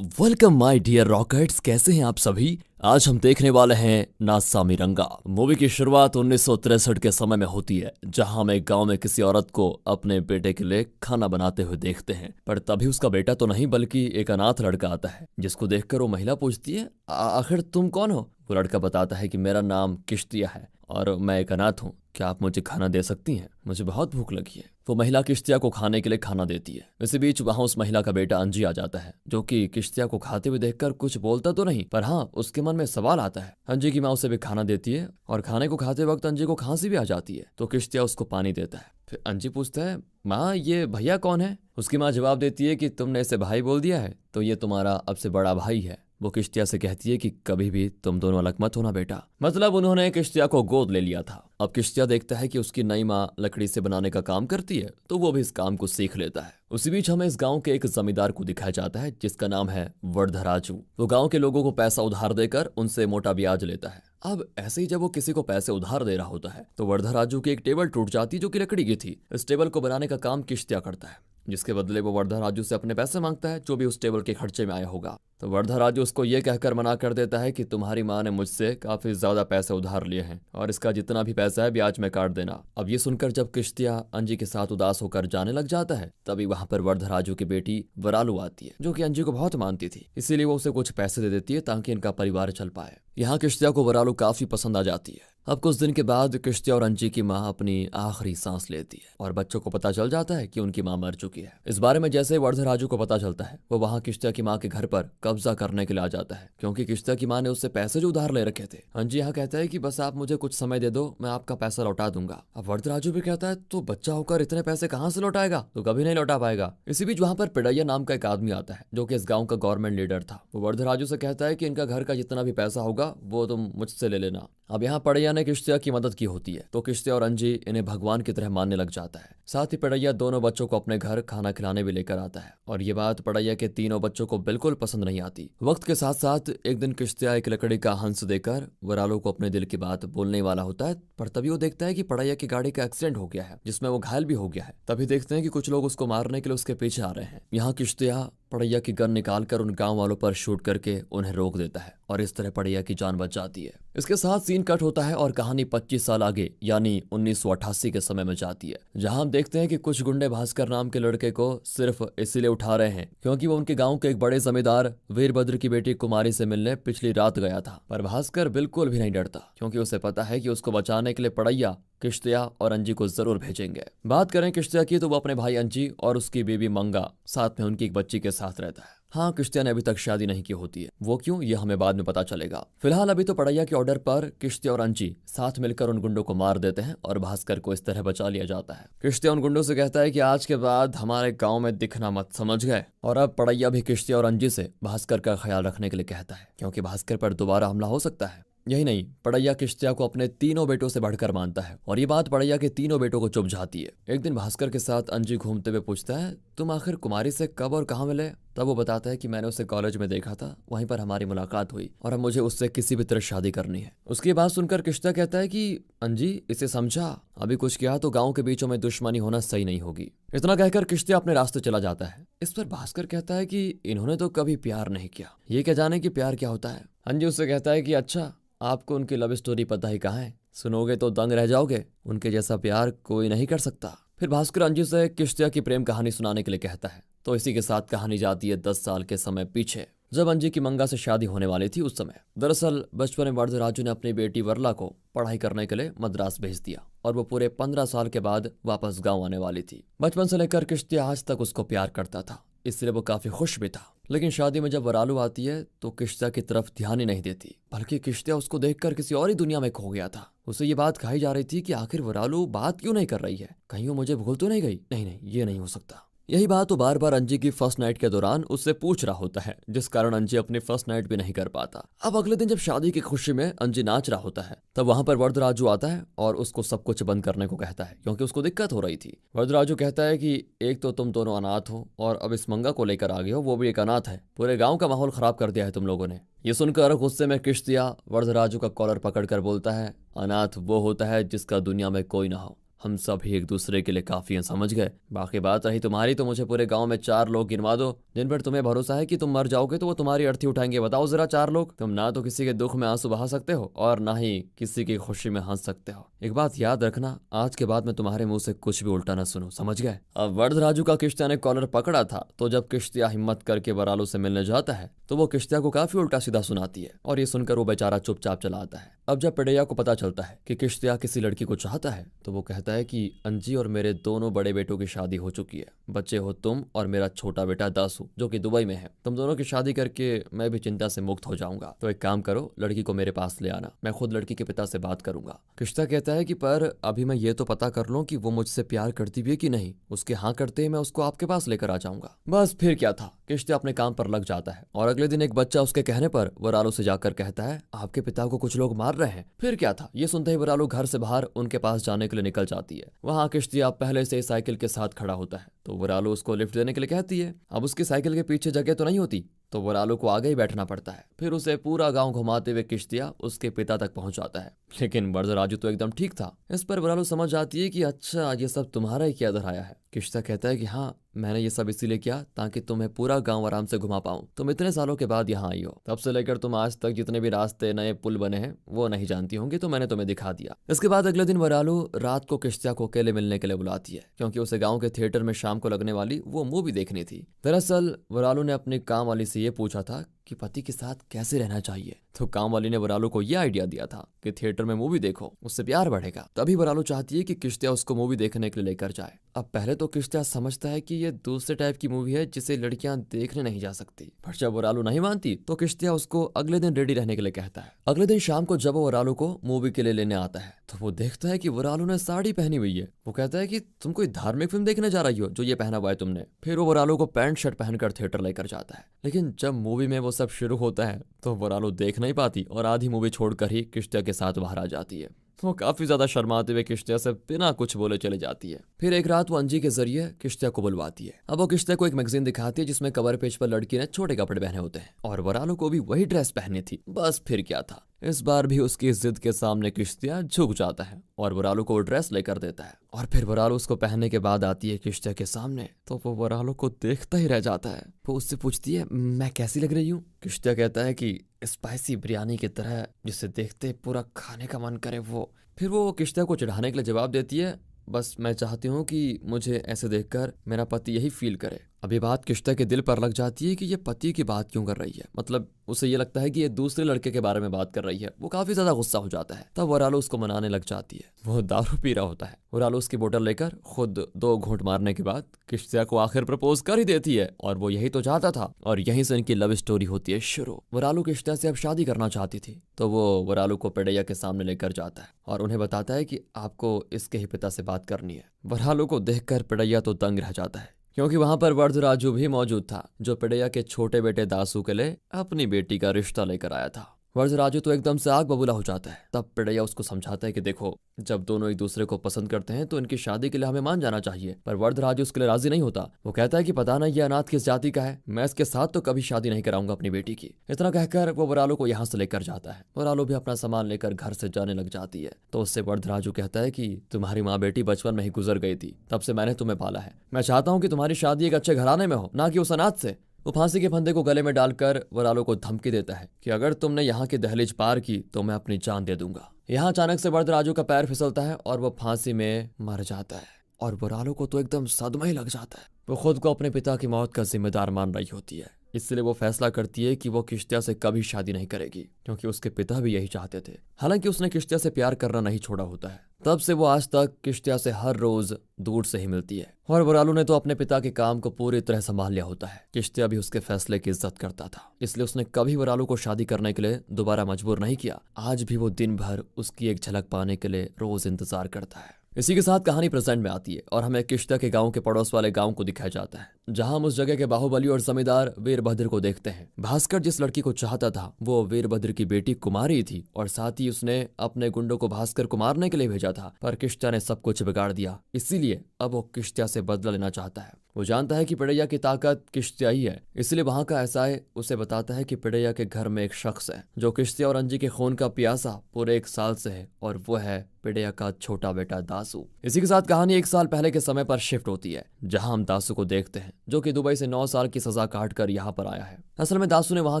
Welcome my dear rockets, कैसे हैं आप सभी। आज हम देखने वाले हैं नासा मिरंगा। मूवी की शुरुआत 1963 के समय में होती है, जहां हम एक गांव में किसी औरत को अपने बेटे के लिए खाना बनाते हुए देखते हैं। पर तभी उसका बेटा तो नहीं बल्कि एक अनाथ लड़का आता है, जिसको देखकर वो महिला पूछती है, आखिर तुम कौन हो?" वो लड़का बताता है कि मेरा नाम किश्तिया है और मैं एक अनाथ हूँ। क्या आप मुझे खाना दे सकती हैं? मुझे बहुत भूख लगी है। वो महिला किश्तिया को खाने के लिए खाना देती है। इसी बीच वहां उस महिला का बेटा अंजी आ जाता है, जो कि किश्तिया को खाते हुए देखकर कुछ बोलता तो नहीं, पर हाँ, उसके मन में सवाल आता है। अंजी की माँ उसे भी खाना देती है और खाने को खाते वक्त अंजी को खांसी भी आ जाती है, तो किश्तिया उसको पानी देता है। फिर अंजी पूछता है, माँ ये भैया कौन है? उसकी माँ जवाब देती है कि तुमने इसे भाई बोल दिया है, तो ये तुम्हारा अब से बड़ा भाई है। वो किश्तिया से कहती है कि कभी भी तुम दोनों अलग मत होना बेटा। मतलब उन्होंने किश्तिया को गोद ले लिया था। अब किश्तिया देखता है कि उसकी नई माँ लकड़ी से बनाने का काम करती है, तो वो भी इस काम को सीख लेता है। उसी बीच हमें इस गांव के एक जमींदार को दिखाया जाता है, जिसका नाम है वर्धराजू। वो गांव के लोगों को पैसा उधार देकर उनसे मोटा ब्याज लेता है। अब ऐसे ही जब वो किसी को पैसे उधार दे रहा होता है, तो वर्धराजू की एक टेबल टूट जाती, जो कि लकड़ी की थी। इस टेबल को बनाने का काम किश्तिया करता है, जिसके बदले वो वर्धराजू से अपने पैसे मांगता है, जो भी उस टेबल के खर्चे में आया होगा। तो वर्धराजू उसको ये कहकर मना कर देता है कि तुम्हारी माँ ने मुझसे काफी ज्यादा पैसे उधार लिए हैं और इसका जितना भी पैसा है ब्याज में काट देना। अब ये सुनकर जब किश्तिया अंजी के साथ उदास होकर जाने लग जाता है, तभी वहां पर वर्धराजू की बेटी वरालू आती है, जो कि अंजी को बहुत मानती थी। इसीलिए वो उसे कुछ पैसे दे देती है ताकि इनका परिवार चल पाए। यहाँ किश्तिया को वरालू काफी पसंद आ जाती है। अब कुछ दिन के बाद किश्तिया और अंजी की माँ अपनी आखिरी सांस लेती है और बच्चों को पता चल जाता है कि उनकी माँ मर चुकी है। इस बारे में जैसे वर्धराजू को पता चलता है, वो वहाँ किश्तिया की माँ के घर पर कब्जा करने के लिए आ जाता है, क्योंकि किश्तिया की माँ ने उससे पैसे जो उधार ले रखे थे। अंजी यहाँ कहता है कि बस आप मुझे कुछ समय दे दो, मैं आपका पैसा लौटा दूंगा। अब वर्धराजू भी कहता है, तो बच्चा होकर इतने पैसे कहाँ से लौटाएगा? तो कभी नहीं लौटा पाएगा। इसी बीच वहाँ पर पिड़ैया नाम का एक आदमी आता है, जो कि इस गाँव का गवर्नमेंट लीडर था। वो वर्धराजू से कहता है कि इनका घर का जितना भी पैसा होगा वो तुम मुझसे ले लेना। अब यहाँ पिड़ैया ने किश्तिया की मदद की होती है, तो किश्तिया और अंजी इन्हें भगवान की तरह मानने लग जाता है। साथ ही पिड़ैया दोनों बच्चों को अपने घर खाना खिलाने भी लेकर आता है, और ये बात पिड़ैया के तीनों बच्चों को बिल्कुल पसंद नहीं आती। वक्त के साथ साथ एक दिन किश्तिया एक लकड़ी का हंस देकर वरालो को अपने दिल की बात बोलने वाला होता है, पर तभी वो देखता है कि पिड़ैया की गाड़ी का एक्सीडेंट हो गया है, जिसमें वो घायल भी हो गया है। तभी देखते हैं कि कुछ लोग उसको मारने के लिए उसके पीछे आ रहे हैं। यहाँ किश्तिया पिड़ैया की गन निकालकर उन गांव वालों पर शूट करके उन्हें रोक देता है, और इस तरह पिड़ैया की जान बच जाती है। इसके साथ सीन कट होता है और कहानी 25 साल आगे यानी 1988 के समय में जाती है, जहां हम देखते हैं कि कुछ गुंडे भास्कर नाम के लड़के को सिर्फ इसीलिए उठा रहे हैं क्योंकि वो उनके गांव के एक बड़े जमींदार वीरभद्र की बेटी कुमारी से मिलने पिछली रात गया था। पर भास्कर बिल्कुल भी नहीं डरता, क्योंकि उसे पता है कि उसको बचाने के लिए पिड़ैया किश्तिया और अंजी को जरूर भेजेंगे। बात करें किश्तिया की, तो वो अपने भाई अंजी और उसकी बीवी मंगा, साथ में उनकी एक बच्ची के साथ रहता है। हाँ, किश्तिया ने अभी तक शादी नहीं की होती है। वो क्यों, ये हमें बाद में पता चलेगा। फिलहाल अभी तो पिड़ैया के ऑर्डर पर किश्तिया और अंजी साथ मिलकर उन गुंडों को मार देते हैं और भास्कर को इस तरह बचा लिया जाता है। किश्तिया उन गुंडों से कहता है कि आज के बाद हमारे गाँव में दिखना मत, समझ गए? और अब पिड़ैया भी किश्तिया और अंजी से भास्कर का ख्याल रखने के लिए कहता है, क्योंकि भास्कर पर दोबारा हमला हो सकता है। यही नहीं, पिड़ैया किश्तिया को अपने तीनों बेटों से बढ़कर मानता है, और ये बात पिड़ैया के तीनों बेटों को चुभ जाती है। एक दिन भास्कर के साथ अंजी घूमते हुए पूछता है, तुम आखिर कुमारी से कब और कहाँ मिले? तब वो बताता है कि मैंने उसे कॉलेज में देखा था, वहीं पर हमारी मुलाकात हुई और अब मुझे उससे किसी भी तरह शादी करनी है। उसकी बात सुनकर किश्तिया कहता है कि अंजी, इसे समझा, अभी कुछ किया तो गाँव के बीचों में दुश्मनी होना सही नहीं होगी। इतना कहकर किश्तिया अपने रास्ते चला जाता है। इस पर भास्कर कहता है कि इन्होंने तो कभी प्यार नहीं किया, ये क्या जाने कि प्यार क्या होता है। अंजी उससे कहता है कि अच्छा, आपको उनकी लव स्टोरी पता ही कहाँ है, सुनोगे तो दंग रह जाओगे, उनके जैसा प्यार कोई नहीं कर सकता। फिर भास्कर अंजी से किश्तिया की प्रेम कहानी सुनाने के लिए कहता है। तो इसी के साथ कहानी जाती है 10 साल के समय पीछे, जब अंजी की मंगा से शादी होने वाली थी। उस समय दरअसल बचपन में वर्धराजू ने अपनी बेटी वरला को पढ़ाई करने के लिए मद्रास भेज दिया, और वो पूरे 15 साल के बाद वापस गाँव आने वाली थी। बचपन से लेकर किश्तिया आज तक उसको प्यार करता था, इसलिए वो काफी खुश भी था। लेकिन शादी में जब वरालू आती है तो किश्तिया की तरफ ध्यान ही नहीं देती, बल्कि किश्तिया उसको देखकर किसी और ही दुनिया में खो गया था। उसे ये बात कही जा रही थी कि आखिर वरालू बात क्यों नहीं कर रही है, कहीं वो मुझे भूल तो नहीं गई? नहीं नहीं, ये नहीं हो सकता। यही बात वो बार बार अंजी की फर्स्ट नाइट के दौरान उससे पूछ रहा होता है, जिस कारण अंजी अपनी फर्स्ट नाइट भी नहीं कर पाता। अब अगले दिन जब शादी की खुशी में अंजी नाच रहा होता है, तब वहां पर वर्धराजू आता है और उसको सब कुछ बंद करने को कहता है, क्योंकि उसको दिक्कत हो रही थी। वर्धराजू कहता है कि एक तो तुम दोनों अनाथ हो और अब इस मंगा को लेकर आ गए हो, वो भी एक अनाथ है। पूरे गाँव का माहौल खराब कर दिया है तुम लोगों ने। ये सुनकर गुस्से में किश्तिया वर्धराजू का कॉलर पकड़कर बोलता है, अनाथ वो होता है जिसका दुनिया में कोई ना हो, हम सभी एक दूसरे के लिए काफी हैं, समझ गए। बाकी बात रही तुम्हारी, तो मुझे पूरे गांव में 4 लोग गिनवा दो जिन पर तुम्हें भरोसा है कि तुम मर जाओगे तो वो तुम्हारी अर्थी उठाएंगे। बताओ जरा 4 लोग। तुम ना तो किसी के दुख में आंसू बहा सकते हो और ना ही किसी की खुशी में हंस सकते हो। एक बात याद रखना, आज के बाद मैं तुम्हारे मुंह से कुछ भी उल्टा ना सुनूं, समझ गए। अब वरदराजू का किश्तिया ने कॉलर पकड़ा था, तो जब किश्तिया हिम्मत करके वरालू से मिलने जाता है तो वो किश्तिया को काफी उल्टा सीधा सुनाती है और ये सुनकर वो बेचारा चुपचाप चला आता है। अब जब पिड़ैया को पता चलता है कि किश्तिया किसी लड़की को चाहता है तो वो कहता है कि अंजी और मेरे दोनों बड़े बेटों की शादी हो चुकी है, बच्चे हो तुम और मेरा छोटा बेटा दासू जो कि दुबई में है। तुम दोनों की शादी करके मैं भी चिंता से मुक्त हो जाऊंगा। तो एक काम करो, लड़की को मेरे पास ले आना, मैं खुद लड़की के पिता से बात करूंगा। किश्तिया कहता है कि पर अभी मैं ये तो पता कर लूं कि वो मुझसे प्यार करती भी है कि नहीं, उसके हाँ करते ही मैं उसको आपके पास लेकर आ जाऊंगा। बस फिर क्या था, किश्तिया अपने काम पर लग जाता है और अगले दिन एक बच्चा उसके कहने पर वरालू से जाकर कहता है आपके पिता को कुछ लोग मार रहे हैं। फिर क्या था, ये सुनते ही वरालू घर से बाहर उनके पास जाने के लिए निकल जाती है। वहाँ किश्तिया पहले से साइकिल के साथ खड़ा होता है तो वरालू उसको लिफ्ट देने के लिए कहती है। अब उसकी साइकिल के पीछे जगह तो नहीं होती तो वरालू को आगे ही बैठना पड़ता है। फिर उसे पूरा गांव घुमाते हुए किश्तिया उसके पिता तक पहुंचाता है। लेकिन वरदराजू तो एकदम ठीक था। इस पर वरालू समझ आती है कि अच्छा ये सब तुम्हारा ही किया धराया है। किश्तिया कहता है कि हाँ, मैंने ये सब इसीलिए किया ताकि तुम्हें पूरा गांव आराम से घुमा पाऊं। तुम इतने सालों के बाद यहाँ आई हो, तब से लेकर तुम आज तक जितने भी रास्ते नए पुल बने हैं वो नहीं जानती होंगी, तो मैंने तुम्हें दिखा दिया। इसके बाद अगले दिन वरालू रात को किश्तिया को अकेले मिलने के लिए बुलाती है क्योंकि उसे गाँव के थिएटर में शाम को लगने वाली वो मूवी देखनी थी। दरअसल वरालू ने अपनी काम वाली से ये पूछा था कि पति के साथ कैसे रहना चाहिए, तो काम वाली ने वरालू को यह आइडिया दिया था कि थिएटर में मूवी देखो, उससे प्यार बढ़ेगा। तभी वरालू चाहती है कि किश्तिया उसको मूवी देखने के लिए लेकर जाए। अब पहले तो किश्तिया समझता है कि ये दूसरे टाइप की मूवी है जिसे लड़कियां देखने नहीं जा सकती, पर जब वरालू नहीं मानती तो किश्तिया उसको अगले दिन रेडी रहने के लिए कहता है। अगले दिन शाम को जब वो वरालू को मूवी के लिए लेने आता है तो वो देखता है कि वरालू ने साड़ी पहनी हुई है। वो कहता है कि तुम कोई धार्मिक फिल्म देखने जा रही हो जो ये पहना हुआ है तुमने। फिर वो वरालू को पैंट शर्ट पहनकर थिएटर लेकर जाता है। लेकिन जब मूवी में वो सब शुरू होता है तो वरालू देख नहीं पाती और आधी मूवी छोड़कर ही किश्तिया के साथ बाहर आ जाती है। वो काफी ज्यादा शर्माते हुए किश्तिया से बिना कुछ बोले चले जाती है। फिर एक रात वो अंजी के जरिए किश्तिया को बुलवाती है। अब वो किश्तिया को एक मैगजीन दिखाती है जिसमें कवर पेज पर लड़की ने छोटे कपड़े पहने होते हैं और वरालू को भी वही ड्रेस पहनी थी। बस फिर क्या था, इस बार भी उसकी जिद के सामने किश्तिया झुक जाता है और वरालू को वो ड्रेस लेकर देता है। और फिर वरालू उसको पहनने के बाद आती है किश्तिया के सामने तो वो वरालू को देखता ही रह जाता है। वो उससे पूछती है मैं कैसी लग रही हूँ। किश्तिया कहता है कि स्पाइसी बिरयानी की तरह, जिसे देखते पूरा खाने का मन करे वो। फिर वो किश्तिया को चिढ़ाने के लिए जवाब देती है बस मैं चाहती हूँ कि मुझे ऐसे देखकर मेरा पति यही फील करे। अभी बात किश्तिया के दिल पर लग जाती है कि ये पति की बात क्यों कर रही है, मतलब उसे ये लगता है कि ये दूसरे लड़के के बारे में बात कर रही है। वो काफी ज्यादा गुस्सा हो जाता है। तब वरालू उसको मनाने लग जाती है। वो दारू पी रहा होता है। वरालू उसकी बोतल लेकर खुद 2 घूंट मारने के बाद किश्तिया को आखिर प्रपोज कर ही देती है और वो यही तो चाहता था और यहीं से इनकी लव स्टोरी होती है शुरू। वरालू किश्तिया से अब शादी करना चाहती थी तो वो वरालू को पिड़ैया के सामने लेकर जाता है और उन्हें बताता है कि आपको इसके ही पिता से बात करनी है। वरालू को देखकर पिड़ैया तो दंग रह जाता है क्योंकि वहां पर वरदराजू भी मौजूद था जो पिड़ैया के छोटे बेटे दासू के लिए अपनी बेटी का रिश्ता लेकर आया था। वरदराजू तो एकदम से आग बबूला हो जाता है। तब पिड़ैया उसको समझाता है कि देखो, जब दोनों एक दूसरे को पसंद करते हैं तो इनकी शादी के लिए हमें मान जाना चाहिए। पर वरदराजू उसके लिए राजी नहीं होता। वो कहता है कि पता नहीं ये अनाथ किस जाति का है, मैं इसके साथ तो कभी शादी नहीं कराऊंगा अपनी बेटी की। इतना कहकर वो वरालू को यहाँ से लेकर जाता है। वरालू भी अपना सामान लेकर घर से जाने लग जाती है तो उससे वरदराजू कहता है कि तुम्हारी माँ बेटी बचपन में ही गुजर गई थी, तब से मैंने तुम्हें पाला है। मैं चाहता हूँ कि तुम्हारी शादी एक अच्छे घराने में हो, ना कि उस अनाथ से। वो फांसी के फंदे को गले में डालकर वरालू को धमकी देता है कि अगर तुमने यहाँ की दहलीज पार की तो मैं अपनी जान दे दूंगा। यहाँ अचानक से वरदराजू का पैर फिसलता है और वो फांसी में मर जाता है और वरालू को तो एकदम सदमा ही लग जाता है। वो खुद को अपने पिता की मौत का जिम्मेदार मान रही होती है, इसलिए वो फैसला करती है कि वो किश्तिया से कभी शादी नहीं करेगी क्योंकि उसके पिता भी यही चाहते थे। हालांकि उसने किश्तिया से प्यार करना नहीं छोड़ा होता है। तब से वो आज तक किश्तिया से हर रोज दूर से ही मिलती है और वरालू ने तो अपने पिता के काम को पूरी तरह संभाल लिया होता है। किश्तिया भी उसके फैसले की इज्जत करता था, इसलिए उसने कभी वरालू को शादी करने के लिए दोबारा मजबूर नहीं किया। आज भी वो दिन भर उसकी एक झलक पाने के लिए रोज इंतजार करता है। इसी के साथ कहानी प्रेजेंट में आती है और हमें किश्तिया के गांव के पड़ोस वाले गांव को दिखाया जाता है जहां हम उस जगह के बाहुबली और जमींदार वीरभद्र को देखते हैं। भास्कर जिस लड़की को चाहता था वो वीरभद्र की बेटी कुमारी थी और साथ ही उसने अपने गुंडों को भास्कर को मारने के लिए भेजा था, पर किश्त्या ने सब कुछ बिगाड़ दिया। इसीलिए अब वो किश्त्या से बदला लेना चाहता है। वो जानता है कि पिड़ैया की ताकत किश्त्या ही है, इसलिए वहां का एसआई उसे बताता है कि पिड़ैया के घर में एक शख्स है जो किश्त्या और अंजी के खून का प्यासा पूरे 1 साल से है, और वो है पिड़ैया का छोटा बेटा दासू। इसी के साथ कहानी 1 साल पहले के समय पर शिफ्ट होती है, जहां हम दासू को देखते हैं जो कि दुबई से 9 साल की सजा काट कर यहाँ पर आया है। असल में दासू ने वहां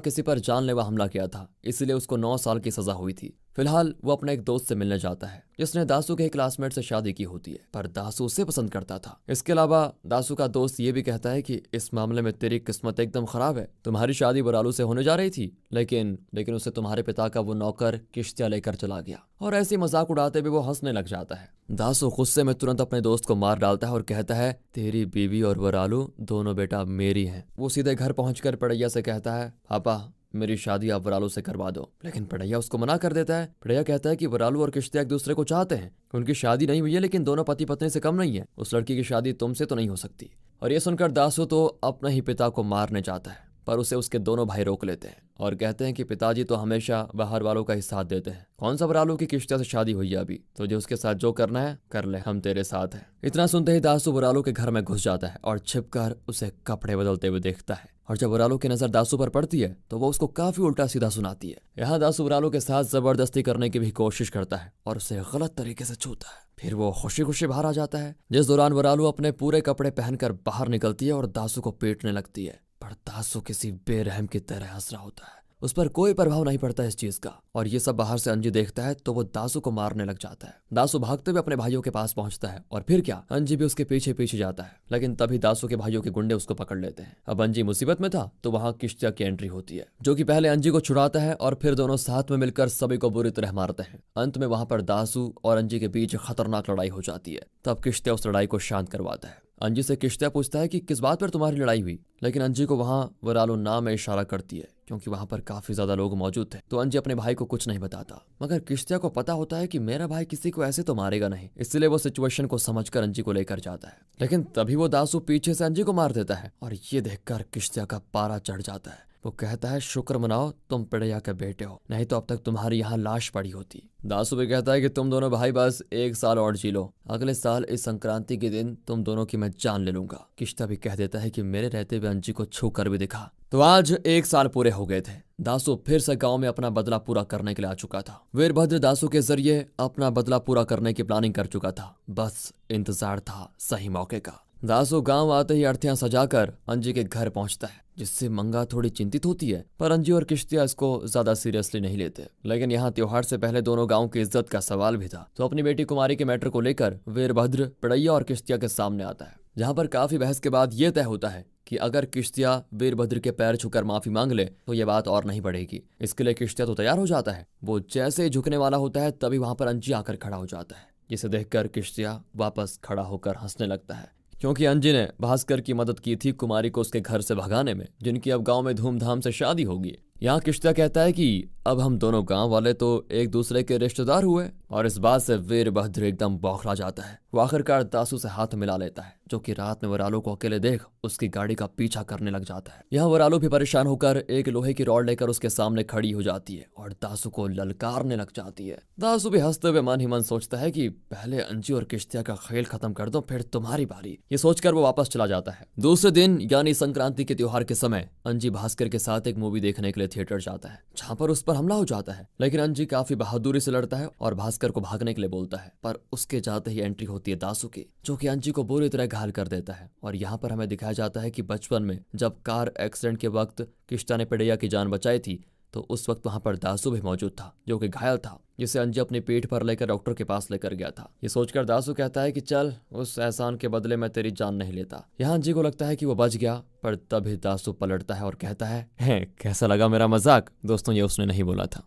किसी पर जानलेवा हमला किया था, इसलिए उसको 9 साल की सजा हुई थी। फिलहाल वो अपने एक दोस्त से मिलने जाता है जिसने दासू के एक क्लासमेट से शादी की होती है, पर दासू उसे पसंद करता था। इसके अलावा दासू का दोस्त ये भी कहता है कि इस मामले में तेरी किस्मत एकदम खराब है, तुम्हारी शादी बुरालू से होने जा रही थी, लेकिन उसे तुम्हारे पिता का वो नौकर किश्त्या लेकर चला गया। और ऐसी मजाक उड़ाते हुए वो हंसने लग जाता है। दासू गुस्से में तुरंत अपने दोस्त को मार डालता है और कहता है तेरी बीवी और वरालू दोनों बेटा मेरी हैं। वो सीधे घर पहुंचकर पिड़ैया से कहता है पापा मेरी शादी आप वरालू से करवा दो, लेकिन पिड़ैया उसको मना कर देता है। पिड़ैया कहता है कि वरालू और किश्त्या एक दूसरे को चाहते हैं, उनकी शादी नहीं हुई है, लेकिन दोनों पति पत्नी से कम नहीं है, उस लड़की की शादी तुमसे तो नहीं हो सकती। और ये सुनकर दासू तो अपने ही पिता को मारने जाता है, पर उसे उसके दोनों भाई रोक लेते हैं और कहते हैं कि पिताजी तो हमेशा बाहर वालों का ही साथ देते हैं। कौन सा वरालू की किश्त्या से शादी हुई है अभी, तुझे उसके साथ जो करना है कर ले, हम तेरे साथ हैं। इतना सुनते ही दासू वरालू के घर में घुस जाता है और छिपकर उसे कपड़े बदलते हुए देखता है। और जब वरालू की नजर दासू पर पड़ती है तो वो उसको काफी उल्टा सीधा सुनाती है। यहाँ दासू वरालू के साथ जबरदस्ती करने की भी कोशिश करता है और उसे गलत तरीके से छूता है। फिर वो खुशी खुशी बाहर आ जाता है, जिस दौरान वरालू अपने पूरे कपड़े पहनकर बाहर निकलती है और दासू को पीटने लगती है। पर दासू किसी बेरहम की तरह हंस रहा होता है, उस पर कोई प्रभाव नहीं पड़ता इस चीज का। और ये सब बाहर से अंजी देखता है तो वो दासू को मारने लग जाता है। दासू भागते हुए अपने भाइयों के पास पहुंचता है और फिर क्या, अंजी भी उसके पीछे पीछे जाता है, लेकिन तभी दासू के भाइयों के गुंडे उसको पकड़ लेते हैं। अब अंजी मुसीबत में था तो वहां किश्त्या की एंट्री होती है, जो कि पहले अंजी को छुड़ाता है और फिर दोनों साथ में मिलकर सभी को बुरी तरह मारते हैं। अंत में वहां पर दासू और अंजी के बीच खतरनाक लड़ाई हो जाती है। तब किश्त्या उस लड़ाई को शांत करवाता है। अंजी से किश्त्या पूछता है कि किस बात पर तुम्हारी लड़ाई हुई, लेकिन अंजी को वहां वरालू नाम में इशारा करती है क्योंकि वहां पर काफी ज्यादा लोग मौजूद थे। तो अंजी अपने भाई को कुछ नहीं बताता, मगर किश्त्या को पता होता है कि मेरा भाई किसी को ऐसे तो मारेगा नहीं, इसलिए वो सिचुएशन को समझकर अंजी को लेकर जाता है। लेकिन तभी वो दासू पीछे से अंजी को मार देता है और ये देखकर किश्त्या का पारा चढ़ जाता है। वो कहता है शुक्र मनाओ तुम पिड़ैया के बेटे हो, नहीं तो अब तक तुम्हारी यहाँ लाश पड़ी होती। दासू भी कहता है कि तुम दोनों भाई बस 1 साल और जी लो, अगले साल इस संक्रांति के दिन तुम दोनों की मैं जान ले लूंगा। किश्त्या भी कह देता है कि मेरे रहते हुए अंजी को छू कर भी दिखा। तो आज 1 साल पूरे हो गए थे। दासू फिर से गांव में अपना बदला पूरा करने के लिए आ चुका था। वीरभद्र दासू के जरिए अपना बदला पूरा करने की प्लानिंग कर चुका था, बस इंतजार था सही मौके का। दासू गांव आते ही अर्थियां सजाकर अंजी के घर पहुंचता है, जिससे मंगा थोड़ी चिंतित होती है, पर अंजी और किश्त्या इसको ज्यादा सीरियसली नहीं लेते। लेकिन यहाँ त्योहार से पहले दोनों गांव की इज्जत का सवाल भी था, तो अपनी बेटी कुमारी के मैटर को लेकर वीरभद्र पिड़ैया और किश्त्या के सामने आता है, जहाँ पर काफी बहस के बाद ये तय होता है कि अगर किश्त्या वीरभद्र के पैर छूकर माफी मांग ले तो ये बात और नहीं बढ़ेगी। इसके लिए किश्त्या तो तैयार हो जाता है। वो जैसे ही झुकने वाला होता है तभी वहां पर अंजी आकर खड़ा हो जाता है, जिसे देखकर किश्त्या वापस खड़ा होकर हंसने लगता है, क्योंकि अंजी ने भास्कर की मदद की थी कुमारी को उसके घर से भगाने में, जिनकी अब गांव में धूमधाम से शादी होगी। यहाँ किश्त्या कहता है कि अब हम दोनों गांव वाले तो एक दूसरे के रिश्तेदार हुए, और इस बात से वीरभद्र एकदम बौखला जाता है। वो आखिरकार दासू से हाथ मिला लेता है, जो कि रात में वरालू को अकेले देख उसकी गाड़ी का पीछा करने लग जाता है। यहाँ वरालू भी परेशान होकर एक लोहे की रॉड लेकर उसके सामने खड़ी हो जाती है और दासू को ललकारने लग जाती है। दासू भी हंसते हुए मन ही मन सोचता है कि पहले अंजी और किश्त्या का खेल खत्म कर दो, फिर तुम्हारी बारी। ये सोचकर वो वापस चला जाता है। दूसरे दिन यानी संक्रांति के त्योहार के समय अंजी भास्कर के साथ एक मूवी देखने के लिए थिएटर जाता है, जहाँ पर उस पर हमला हो जाता है। लेकिन अंजी काफी बहादुरी से लड़ता है और भास्कर को भागने के लिए बोलता है, पर उसके जाते ही एंट्री होती है दासू की, जो कि अंजी को बुरी तरह घायल कर देता है। और यहाँ पर हमें दिखाया जाता है कि बचपन में जब कार एक्सीडेंट के वक्त किश्त्या ने पिड़ैया की जान बचाई थी, तो उस वक्त वहां पर दासू भी मौजूद था, जो कि घायल था, जिसे अंजी अपनी पीठ पर लेकर डॉक्टर के पास लेकर गया था। ये सोचकर दासू कहता है कि चल उस एहसान के बदले मैं तेरी जान नहीं लेता। यहाँ अंजी को लगता है कि वो बच गया, पर तभी दासू पलटता है और कहता है कैसा लगा मेरा मजाक? दोस्तों ये उसने नहीं बोला था,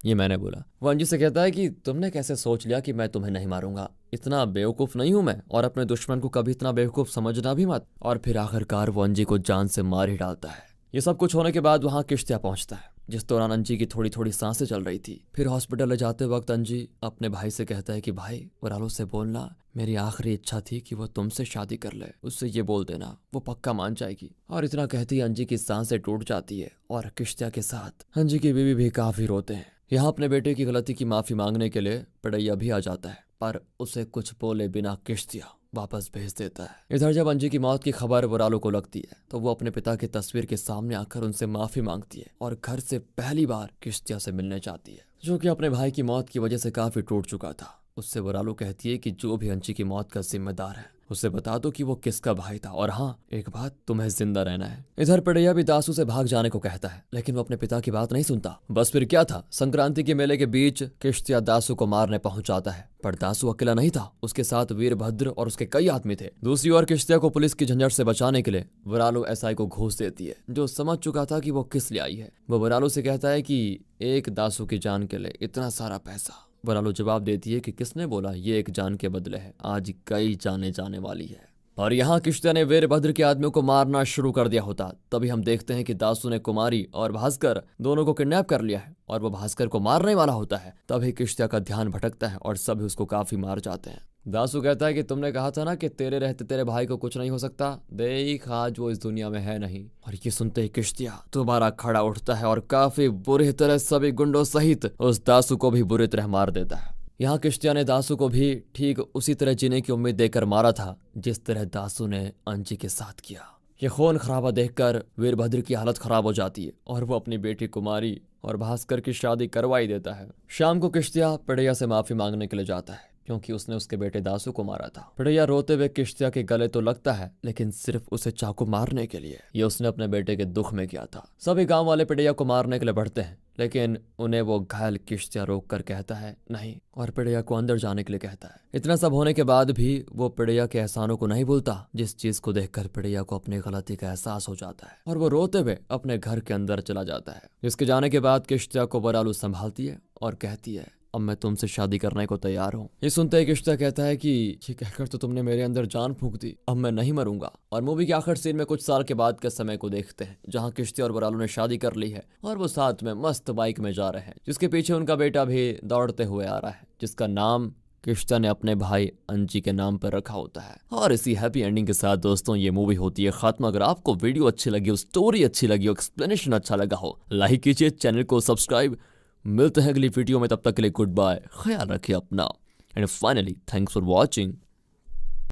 ये मैंने बोला। वो अंजी से कहता है कि तुमने कैसे सोच लिया कि मैं तुम्हें नहीं मारूंगा? इतना बेवकूफ नहीं हूं मैं, और अपने दुश्मन को कभी इतना बेवकूफ समझना भी मत। और फिर आखिरकार वो अंजी को जान से मार ही डालता है। ये सब कुछ होने के बाद वहां किश्त्या पहुंचता है जिस दौरान अंजी की थोड़ी थोड़ी सांसें चल रही थी। फिर हॉस्पिटल ले जाते वक्त अंजी अपने भाई से कहता है कि भाई वरालो से बोलना मेरी आखिरी इच्छा थी कि वो तुमसे शादी कर ले, उससे ये बोल देना, वो पक्का मान जाएगी। और इतना कहती अंजी की सांसें टूट जाती है और किश्तिया के साथ अंजी की बीवी भी काफी रोते हैं। यहाँ अपने बेटे की गलती की माफी मांगने के लिए पिड़ैया भी आ जाता है, पर उसे कुछ बोले बिना किश्तिया वापस भेज देता है। इधर जब अंजी की मौत की खबर वरालो को लगती है तो वो अपने पिता की तस्वीर के सामने आकर उनसे माफी मांगती है और घर से पहली बार किश्तिया से मिलने चाहती है, जो कि अपने भाई की मौत की वजह से काफी टूट चुका था। उससे वरालो कहती है कि जो भी अंजी की मौत का जिम्मेदार है उसे बता दो कि वो किसका भाई था, और हाँ एक बात, तुम्हें जिंदा रहना है। इधर पिड़ैया भी दासू से भाग जाने को कहता है, लेकिन वो अपने पिता की बात नहीं सुनता। बस फिर क्या था, संक्रांति के मेले के बीच किश्तिया दासू को मारने पहुंच जाता है, पर दासू अकेला नहीं था, उसके साथ वीरभद्र और उसके कई आदमी थे। दूसरी ओर किश्तिया को पुलिस की झंझट से बचाने के लिए वरालो एसआई को घूस देती है, जो समझ चुका था कि वो किस लिए आई है। वो वरालो से कहता है कि एक दासू की जान के लिए इतना सारा पैसा। वरालो जवाब देती है कि किसने बोला ये एक जान के बदले है, आज कई जाने जाने वाली है। और यहाँ किश्तिया ने वीरभद्र के आदमियों को मारना शुरू कर दिया होता। तभी हम देखते हैं कि दासू ने कुमारी और भास्कर दोनों को किडनैप कर लिया है और वो भास्कर को मारने वाला होता है। तभी किश्तिया का ध्यान भटकता है और सभी उसको काफी मार जाते हैं। दासू कहता है कि तुमने कहा था ना कि तेरे रहते तेरे भाई को कुछ नहीं हो सकता, देख आज वो इस दुनिया में है नहीं। और ये सुनते ही किश्तिया दोबारा खड़ा उठता है और काफी बुरी तरह सभी गुंडों सहित उस दासू को भी बुरी तरह मार देता है। यहाँ किश्तिया ने दासू को भी ठीक उसी तरह जीने की उम्मीद देकर मारा था जिस तरह दासू ने अंजी के साथ किया। ये खून खराबा देखकर वीरभद्र की हालत खराब हो जाती है और वो अपनी बेटी कुमारी और भास्कर की शादी करवाई देता है। शाम को किश्तिया पिड़ैया से माफी मांगने के लिए जाता है क्योंकि उसने उसके बेटे दासू को मारा था। पिड़ैया रोते हुए किश्तिया के गले तो लगता है, लेकिन सिर्फ उसे चाकू मारने के लिए। ये उसने अपने बेटे के दुख में किया था। सभी गांव वाले पिड़ैया को मारने के लिए बढ़ते हैं, लेकिन उन्हें वो घायल किश्तिया रोक कर कहता है नहीं, और पिड़ैया को अंदर जाने के लिए कहता है। इतना सब होने के बाद भी वो पिड़ैया के एहसानों को नहीं भूलता, जिस चीज को देखकर पिड़ैया को अपनी गलती का एहसास हो जाता है और वो रोते हुए अपने घर के अंदर चला जाता है। जिसके जाने के बाद किश्तिया को वरालो संभालती है और कहती है अब मैं तुमसे शादी करने को तैयार हूँ। ये सुनते ही किश्तिया कहता है कि ये कहकर तो तुमने मेरे अंदर जान फूंक दी, अब मैं नहीं मरूंगा। और मूवी के आखिर सीन में कुछ साल के बाद के समय को देखते हैं जहाँ किश्तिया और वरालो ने शादी कर ली है और वो साथ में मस्त बाइक में जा रहे हैं, जिसके पीछे उनका बेटा भी दौड़ते हुए आ रहा है, जिसका नाम किश्तिया ने अपने भाई अंजी के नाम पर रखा होता है। और इसी हैप्पी एंडिंग के साथ दोस्तों ये मूवी होती है खत्म। अगर आपको वीडियो अच्छी लगी हो, स्टोरी अच्छी लगी हो, एक्सप्लेनेशन अच्छा लगा हो, लाइक कीजिए, चैनल को सब्सक्राइब। मिलते हैं अगली वीडियो में, तब तक के लिए गुड बाय, ख्याल रखिए अपना, and finally thanks for watching.